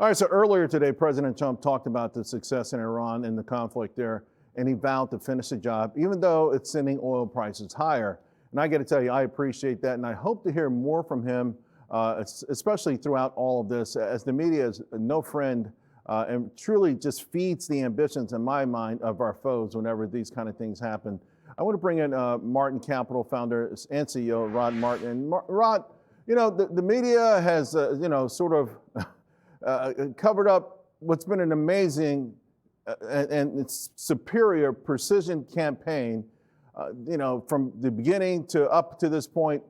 All right, so earlier today, President Trump talked about the success in Iran and the conflict there, and he vowed to finish the job, even though it's sending oil prices higher. And I got to tell you, I appreciate that, and I hope to hear more from him, especially throughout all of this, as the media is no friend and truly just feeds the ambitions, in my mind, of our foes whenever these kind of things happen. I want to bring in Martin Capital founder and CEO, Rod Martin. And Rod, you know, the media has, sort of covered up what's been an amazing and superior precision campaign, from the beginning to up to this point.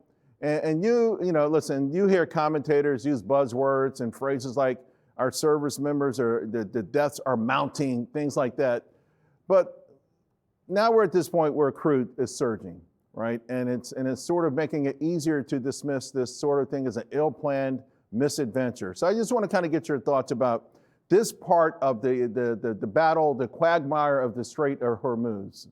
And listen, you hear commentators use buzzwords and phrases like our service members or the deaths are mounting, things like that. But now we're at this point where crude is surging, right? And it's sort of making it easier to dismiss this sort of thing as an ill-planned misadventure. So I just want to kind of get your thoughts about this part of the battle, the quagmire of the Strait of Hormuz.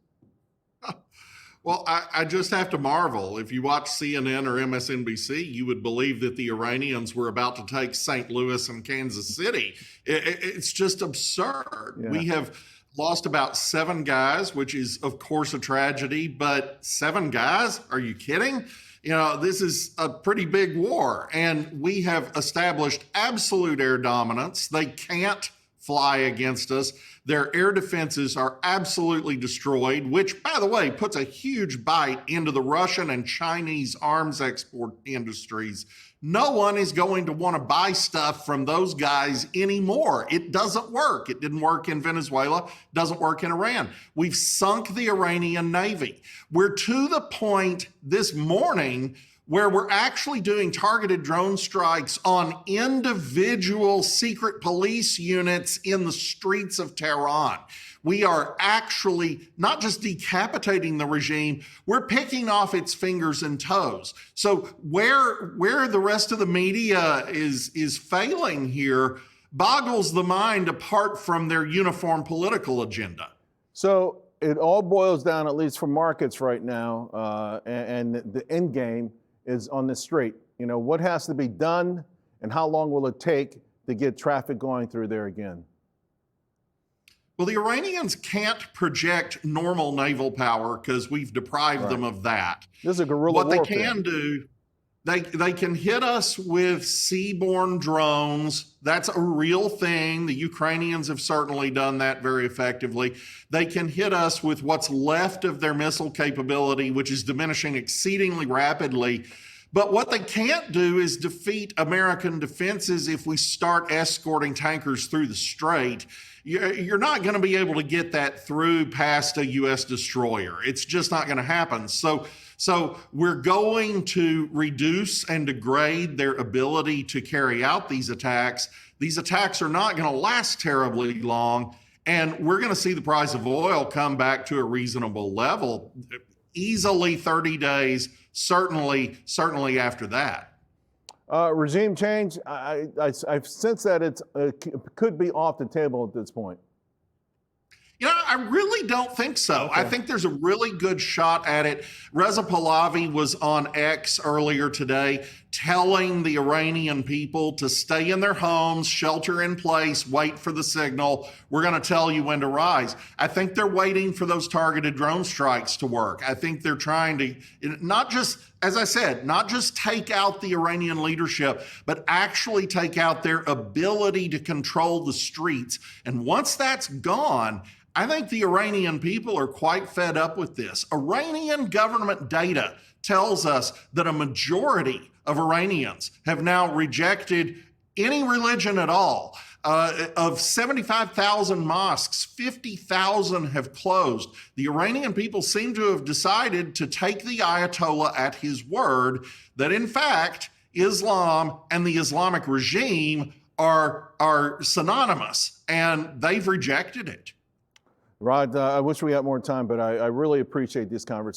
Well, I just have to marvel. If you watch CNN or MSNBC, you would believe that the Iranians were about to take St. Louis and Kansas City. It's just absurd. Yeah. We have lost about 7 guys, which is, of course, a tragedy, but 7 guys? Are you kidding? You know, this is a pretty big war, and we have established absolute air dominance. They can't fly against us. Their air defenses are absolutely destroyed, which, by the way, puts a huge bite into the Russian and Chinese arms export industries. No one is going to want to buy stuff from those guys anymore. It doesn't work. It didn't work in Venezuela, doesn't work in Iran. We've sunk the Iranian Navy. We're to the point this morning where we're actually doing targeted drone strikes on individual secret police units in the streets of Tehran. We are actually not just decapitating the regime, we're picking off its fingers and toes. So where the rest of the media is failing here boggles the mind apart from their uniform political agenda. So it all boils down, at least for markets right now, and the end game is on the strait. You know, what has to be done and how long will it take to get traffic going through there again? Well, the Iranians can't project normal naval power because we've deprived them of that. This is a guerrilla warfare. warfare. What they can do, they can hit us with seaborne drones. That's a real thing. The Ukrainians have certainly done that very effectively. They can hit us with what's left of their missile capability, which is diminishing exceedingly rapidly. But what they can't do is defeat American defenses if we start escorting tankers through the strait. You're not going to be able to get that through past a U.S. destroyer. It's just not going to happen. So we're going to reduce and degrade their ability to carry out these attacks. These attacks are not going to last terribly long, and we're going to see the price of oil come back to a reasonable level. Easily 30 days, certainly after that. Regime change, I sense that it could be off the table at this point. You know, I really don't think so. Okay. I think there's a really good shot at it. Reza Pahlavi was on X earlier today telling the Iranian people to stay in their homes, shelter in place, wait for the signal. We're going to tell you when to rise. I think they're waiting for those targeted drone strikes to work. I think they're trying to not just, as I said, not just take out the Iranian leadership, but actually take out their ability to control the streets. And once that's gone, I think the Iranian people are quite fed up with this. Iranian government data tells us that a majority of Iranians have now rejected any religion at all. Of 75,000 mosques, 50,000 have closed. The Iranian people seem to have decided to take the Ayatollah at his word that, in fact, Islam and the Islamic regime are synonymous, and they've rejected it. Rod, I wish we had more time, but I really appreciate this conversation.